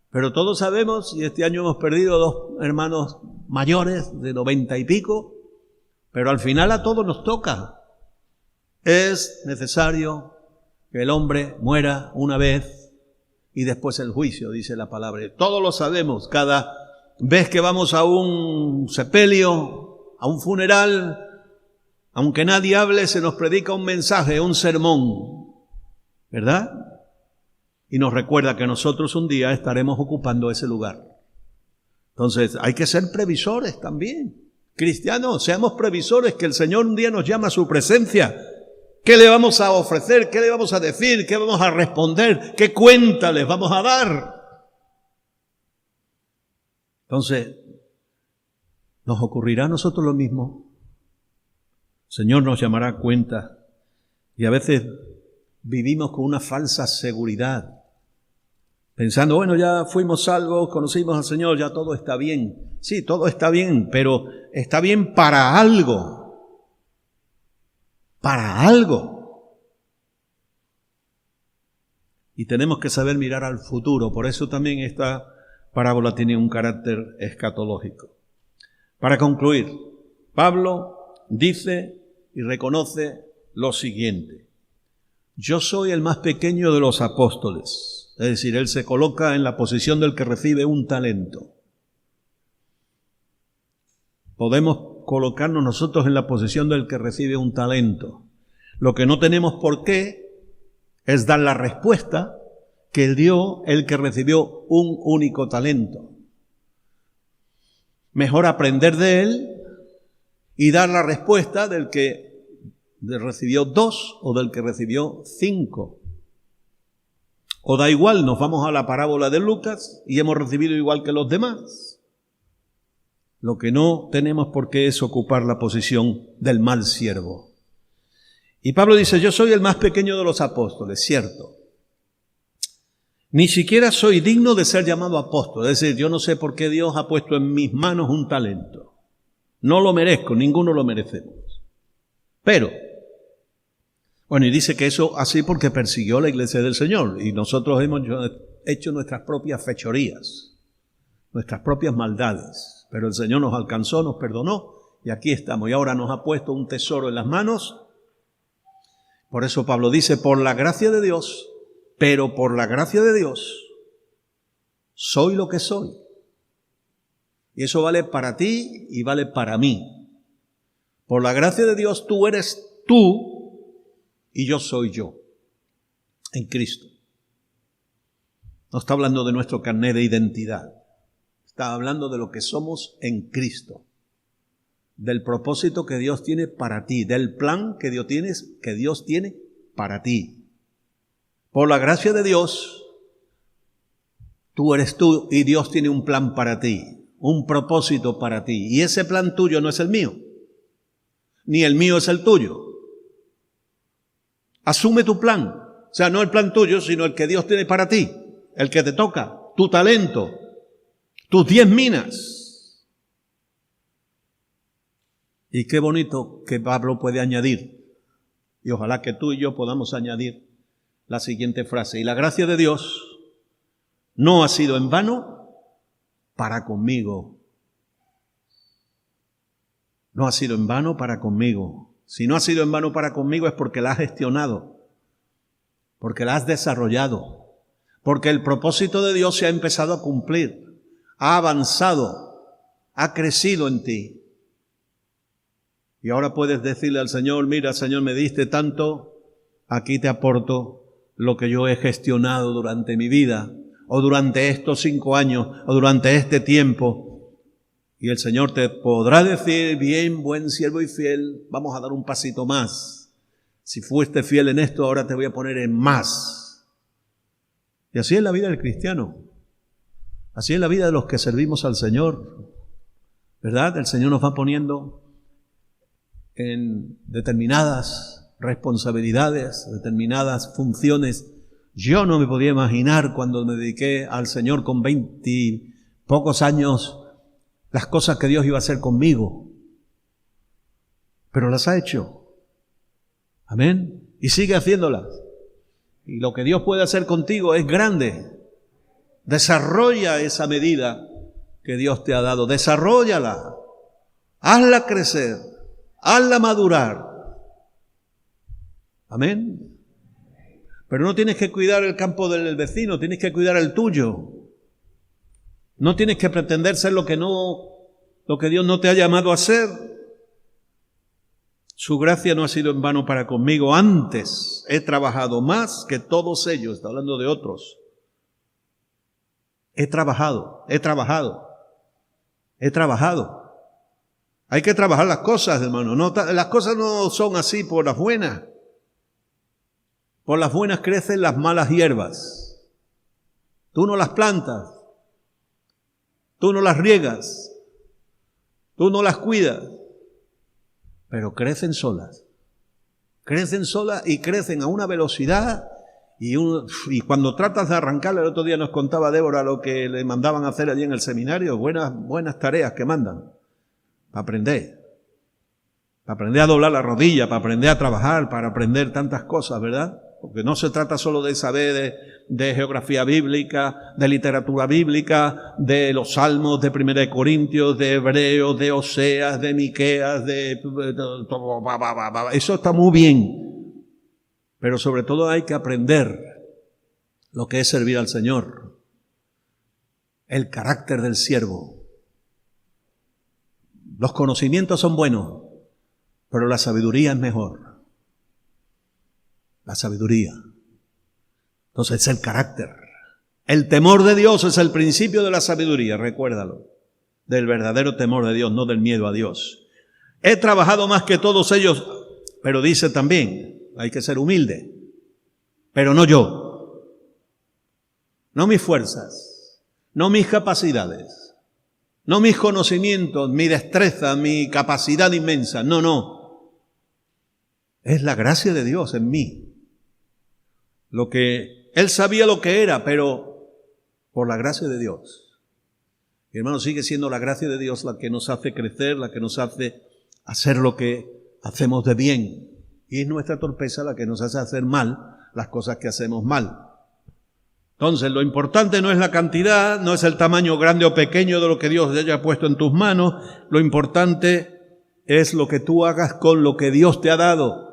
Pero todos sabemos, y este año hemos perdido 2 hermanos mayores de 90 y pico, pero al final a todos nos toca. Es necesario que el hombre muera una vez y después el juicio, dice la palabra. Todos lo sabemos, cada vez que vamos a un sepelio, a un funeral, aunque nadie hable, se nos predica un mensaje, un sermón, ¿verdad? Y nos recuerda que nosotros un día estaremos ocupando ese lugar. Entonces hay que ser previsores también. Cristianos, seamos previsores, que el Señor un día nos llama a su presencia. ¿Qué le vamos a ofrecer? ¿Qué le vamos a decir? ¿Qué vamos a responder? ¿Qué cuenta les vamos a dar? Entonces, ¿nos ocurrirá a nosotros lo mismo? El Señor nos llamará a cuenta y a veces vivimos con una falsa seguridad, pensando, bueno, ya fuimos salvos, conocimos al Señor, ya todo está bien. Sí, todo está bien, pero está bien para algo. Para algo. Y tenemos que saber mirar al futuro. Por eso también esta parábola tiene un carácter escatológico. Para concluir, Pablo dice y reconoce lo siguiente: yo soy el más pequeño de los apóstoles. Es decir, él se coloca en la posición del que recibe un talento. Podemos colocarnos nosotros en la posición del que recibe un talento. Lo que no tenemos por qué es dar la respuesta que dio el que recibió un único talento. Mejor aprender de él y dar la respuesta del que recibió 2 o del que recibió 5. O da igual, nos vamos a la parábola de Lucas y hemos recibido igual que los demás. Lo que no tenemos por qué es ocupar la posición del mal siervo. Y Pablo dice, yo soy el más pequeño de los apóstoles, cierto. Ni siquiera soy digno de ser llamado apóstol. Es decir, yo no sé por qué Dios ha puesto en mis manos un talento. No lo merezco, ninguno lo merecemos. Pero, bueno, y dice que eso así porque persiguió la iglesia del Señor. Y nosotros hemos hecho nuestras propias fechorías, nuestras propias maldades. Pero el Señor nos alcanzó, nos perdonó y aquí estamos. Y ahora nos ha puesto un tesoro en las manos. Por eso Pablo dice, por la gracia de Dios, pero por la gracia de Dios, soy lo que soy. Y eso vale para ti y vale para mí. Por la gracia de Dios tú eres tú y yo soy yo en Cristo. No está hablando de nuestro carnet de identidad. Está hablando de lo que somos en Cristo, del propósito que Dios tiene para ti, del plan que Dios tiene para ti. Por la gracia de Dios, tú eres tú y Dios tiene un plan para ti, un propósito para ti. Y ese plan tuyo no es el mío, ni el mío es el tuyo. Asume tu plan, o sea, no el plan tuyo, sino el que Dios tiene para ti, el que te toca, tu talento, tus 10 minas. Y qué bonito que Pablo puede añadir, y ojalá que tú y yo podamos añadir la siguiente frase: y la gracia de Dios no ha sido en vano para conmigo. No ha sido en vano para conmigo. Si no ha sido en vano para conmigo es porque la has gestionado, porque la has desarrollado, porque el propósito de Dios se ha empezado a cumplir. Ha avanzado, ha crecido en ti. Y ahora puedes decirle al Señor, mira, Señor, me diste tanto, aquí te aporto lo que yo he gestionado durante mi vida, o durante estos 5 años, o durante este tiempo. Y el Señor te podrá decir, bien, buen siervo y fiel, vamos a dar un pasito más. Si fuiste fiel en esto, ahora te voy a poner en más. Y así es la vida del cristiano. Así es la vida de los que servimos al Señor. ¿Verdad? El Señor nos va poniendo en determinadas responsabilidades, determinadas funciones. Yo no me podía imaginar cuando me dediqué al Señor con 20 y pocos años las cosas que Dios iba a hacer conmigo. Pero las ha hecho. Amén. Y sigue haciéndolas. Y lo que Dios puede hacer contigo es grande. Desarrolla esa medida que Dios te ha dado. Desarróllala. Hazla crecer. Hazla madurar. Amén. Pero no tienes que cuidar el campo del vecino, tienes que cuidar el tuyo. No tienes que pretender ser lo que Dios no te ha llamado a ser. Su gracia no ha sido en vano para conmigo. Antes he trabajado más que todos ellos. Está hablando de otros. He trabajado. Hay que trabajar las cosas, hermano. No, las cosas no son así por las buenas. Por las buenas crecen las malas hierbas. Tú no las plantas. Tú no las riegas. Tú no las cuidas. Pero crecen solas. Crecen solas y crecen a una velocidad. Y cuando tratas de arrancarla, el otro día nos contaba Débora lo que le mandaban a hacer allí en el seminario. Buenas tareas que mandan. Para aprender a doblar la rodilla, para aprender a trabajar, para aprender tantas cosas, ¿verdad? Porque no se trata solo de saber de geografía bíblica, de literatura bíblica, de los salmos, de 1 Corintios, de Hebreos, de Oseas, de Miqueas, eso está muy bien. Pero sobre todo hay que aprender lo que es servir al Señor. El carácter del siervo. Los conocimientos son buenos, pero la sabiduría es mejor. La sabiduría. Entonces es el carácter. El temor de Dios es el principio de la sabiduría, recuérdalo. Del verdadero temor de Dios, no del miedo a Dios. He trabajado más que todos ellos, pero dice también, hay que ser humilde. Pero no yo. No mis fuerzas, no mis capacidades. No mis conocimientos, mi destreza, mi capacidad inmensa. No. Es la gracia de Dios en mí. Él sabía lo que era, pero por la gracia de Dios. Y hermano, sigue siendo la gracia de Dios la que nos hace crecer, la que nos hace hacer lo que hacemos de bien. Y es nuestra torpeza la que nos hace hacer mal las cosas que hacemos mal. Entonces, lo importante no es la cantidad, no es el tamaño grande o pequeño de lo que Dios haya puesto en tus manos. Lo importante es lo que tú hagas con lo que Dios te ha dado.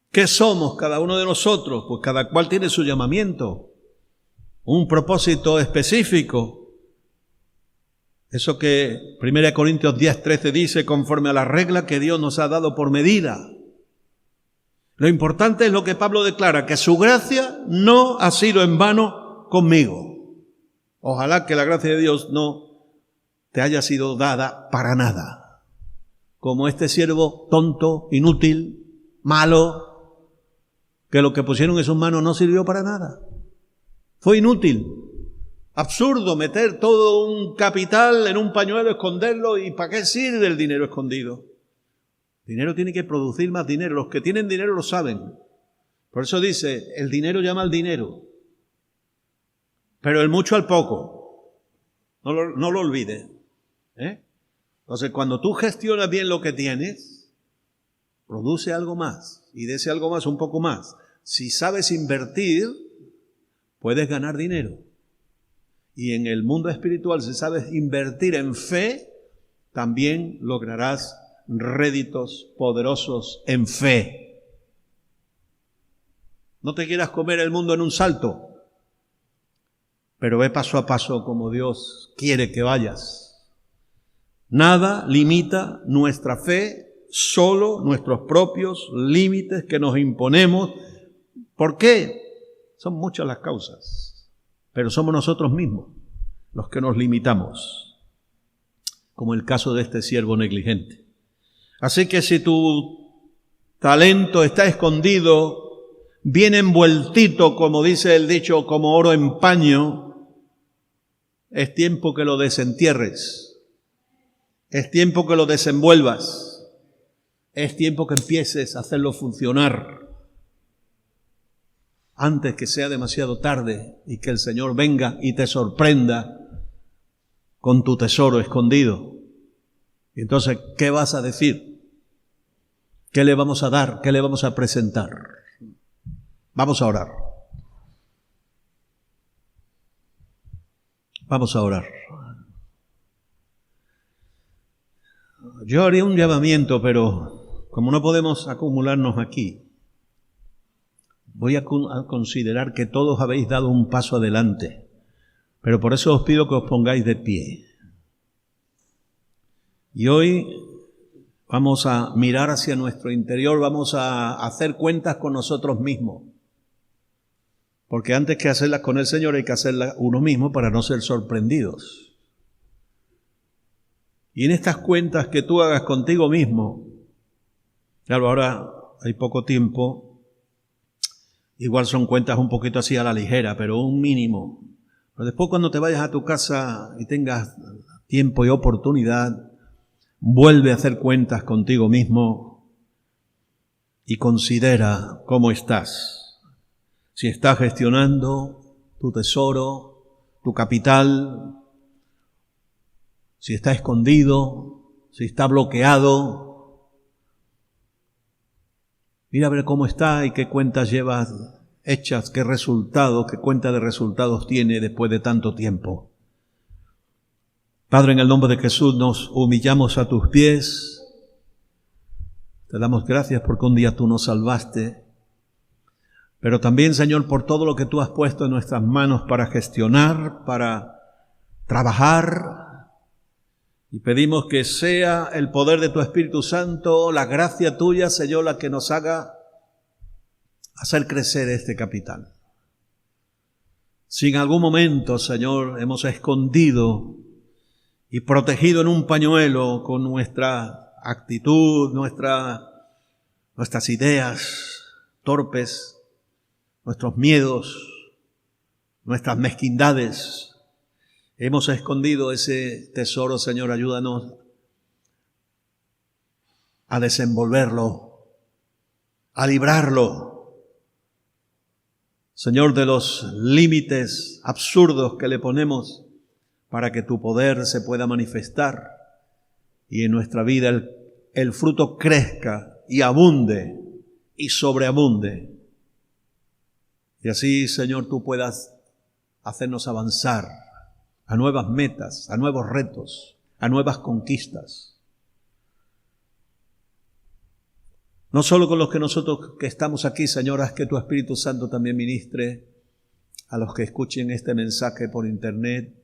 ¿Qué somos cada uno de nosotros? Pues cada cual tiene su llamamiento, un propósito específico. Eso que 1 Corintios 10:13 dice, conforme a la regla que Dios nos ha dado por medida. Lo importante es lo que Pablo declara, que su gracia no ha sido en vano conmigo. Ojalá que la gracia de Dios no te haya sido dada para nada. Como este siervo tonto, inútil, malo, que lo que pusieron en sus manos no sirvió para nada. Fue inútil. Absurdo meter todo un capital en un pañuelo, esconderlo, ¿y para qué sirve el dinero escondido? Dinero tiene que producir más dinero. Los que tienen dinero lo saben. Por eso dice, el dinero llama al dinero. Pero el mucho al poco. No lo olvides. Entonces, cuando tú gestionas bien lo que tienes, produce algo más. Y de ese algo más, un poco más. Si sabes invertir, puedes ganar dinero. Y en el mundo espiritual, si sabes invertir en fe, también lograrás réditos poderosos en fe. No te quieras comer el mundo en un salto, pero ve paso a paso como Dios quiere que vayas. Nada limita nuestra fe, solo nuestros propios límites que nos imponemos. ¿Por qué? Son muchas las causas, pero somos nosotros mismos los que nos limitamos, como el caso de este siervo negligente. Así que si tu talento está escondido, bien envueltito, como dice el dicho, como oro en paño, es tiempo que lo desentierres. Es tiempo que lo desenvuelvas. Es tiempo que empieces a hacerlo funcionar antes que sea demasiado tarde y que el Señor venga y te sorprenda con tu tesoro escondido. Y entonces, ¿qué vas a decir? ¿Qué le vamos a dar? ¿Qué le vamos a presentar? Vamos a orar. Vamos a orar. Yo haría un llamamiento, pero como no podemos acumularnos aquí, voy a considerar que todos habéis dado un paso adelante, pero por eso os pido que os pongáis de pie. Y hoy vamos a mirar hacia nuestro interior, vamos a hacer cuentas con nosotros mismos, porque antes que hacerlas con el Señor hay que hacerlas uno mismo para no ser sorprendidos. Y en estas cuentas que tú hagas contigo mismo, claro, ahora hay poco tiempo, igual son cuentas un poquito así a la ligera, pero un mínimo. Pero después cuando te vayas a tu casa y tengas tiempo y oportunidad, vuelve a hacer cuentas contigo mismo y considera cómo estás. Si estás gestionando tu tesoro, tu capital, si está escondido, si está bloqueado. Mira a ver cómo está y qué cuentas llevas hechas, qué resultados, qué cuenta de resultados tiene después de tanto tiempo. Padre, en el nombre de Jesús nos humillamos a tus pies. Te damos gracias porque un día tú nos salvaste, pero también, Señor, por todo lo que tú has puesto en nuestras manos para gestionar, para trabajar. Y pedimos que sea el poder de tu Espíritu Santo, la gracia tuya, Señor, la que nos haga hacer crecer este capital. Si en algún momento, Señor, hemos escondido y protegido en un pañuelo con nuestra actitud, nuestras ideas torpes, nuestros miedos, nuestras mezquindades, hemos escondido ese tesoro, Señor, ayúdanos a desenvolverlo, a librarlo, Señor, de los límites absurdos que le ponemos para que tu poder se pueda manifestar y en nuestra vida el fruto crezca y abunde y sobreabunde. Y así, Señor, tú puedas hacernos avanzar a nuevas metas, a nuevos retos, a nuevas conquistas. No solo con los que nosotros que estamos aquí, Señor, haz que tu Espíritu Santo también ministre a los que escuchen este mensaje por internet,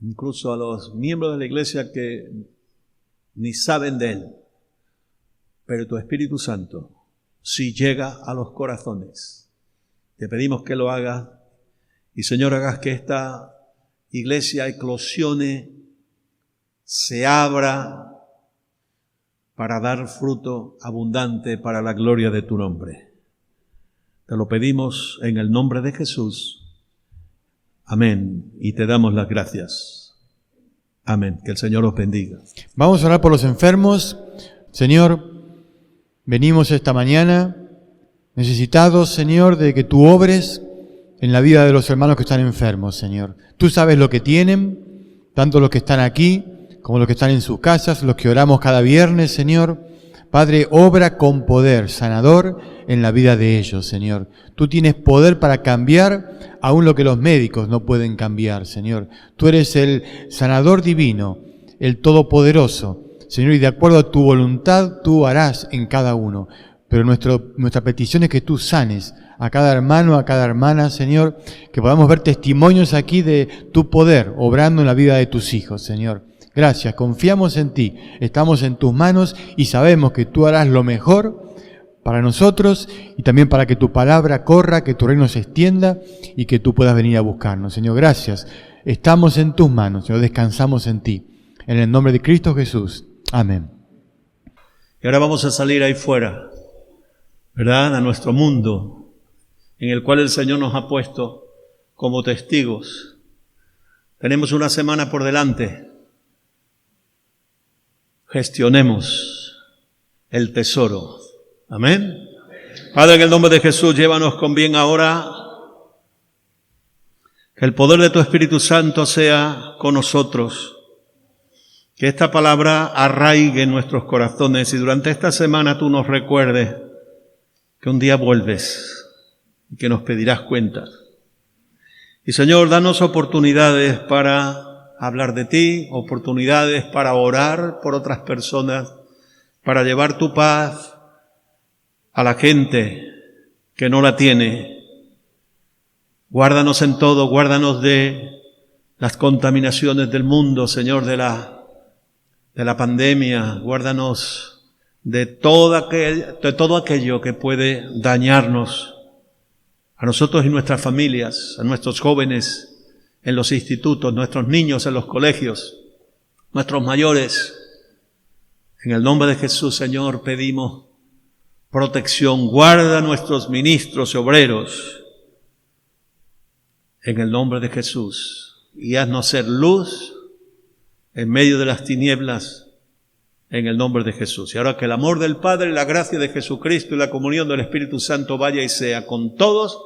incluso a los miembros de la iglesia que ni saben de él. Pero tu Espíritu Santo, si llega a los corazones, te pedimos que lo hagas. Y Señor, hagas que esta iglesia eclosione, se abra para dar fruto abundante para la gloria de tu nombre. Te lo pedimos en el nombre de Jesús. Amén. Y te damos las gracias. Amén. Que el Señor os bendiga. Vamos a orar por los enfermos. Señor, venimos esta mañana necesitados, Señor, de que tú obres en la vida de los hermanos que están enfermos, Señor. Tú sabes lo que tienen, tanto los que están aquí como los que están en sus casas, los que oramos cada viernes, Señor. Padre, obra con poder sanador en la vida de ellos, Señor. Tú tienes poder para cambiar aún lo que los médicos no pueden cambiar, Señor. Tú eres el sanador divino, el todopoderoso, Señor, y de acuerdo a tu voluntad tú harás en cada uno. Pero nuestra petición es que tú sanes a cada hermano, a cada hermana, Señor, que podamos ver testimonios aquí de tu poder obrando en la vida de tus hijos, Señor. Gracias, confiamos en ti, estamos en tus manos y sabemos que tú harás lo mejor para nosotros y también para que tu palabra corra, que tu reino se extienda y que tú puedas venir a buscarnos. Señor, gracias. Estamos en tus manos, Señor, descansamos en ti. En el nombre de Cristo Jesús. Amén. Y ahora vamos a salir ahí fuera, ¿verdad? A nuestro mundo, en el cual el Señor nos ha puesto como testigos. Tenemos una semana por delante. Gestionemos el tesoro. Amén. Padre, en el nombre de Jesús, llévanos con bien ahora. Que el poder de tu Espíritu Santo sea con nosotros. Que esta palabra arraigue en nuestros corazones y durante esta semana tú nos recuerdes que un día vuelves y que nos pedirás cuentas. Y Señor, danos oportunidades para hablar de ti, oportunidades para orar por otras personas, para llevar tu paz a la gente que no la tiene. Guárdanos en todo, guárdanos de las contaminaciones del mundo, Señor, de la pandemia, guárdanos de todo aquello que puede dañarnos a nosotros y nuestras familias, a nuestros jóvenes en los institutos, nuestros niños en los colegios, nuestros mayores. En el nombre de Jesús, Señor, pedimos protección. Guarda a nuestros ministros y obreros. En el nombre de Jesús. Y haznos ser luz en medio de las tinieblas. En el nombre de Jesús. Y ahora que el amor del Padre, la gracia de Jesucristo y la comunión del Espíritu Santo vaya y sea con todos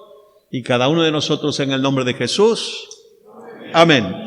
y cada uno de nosotros en el nombre de Jesús. Amén.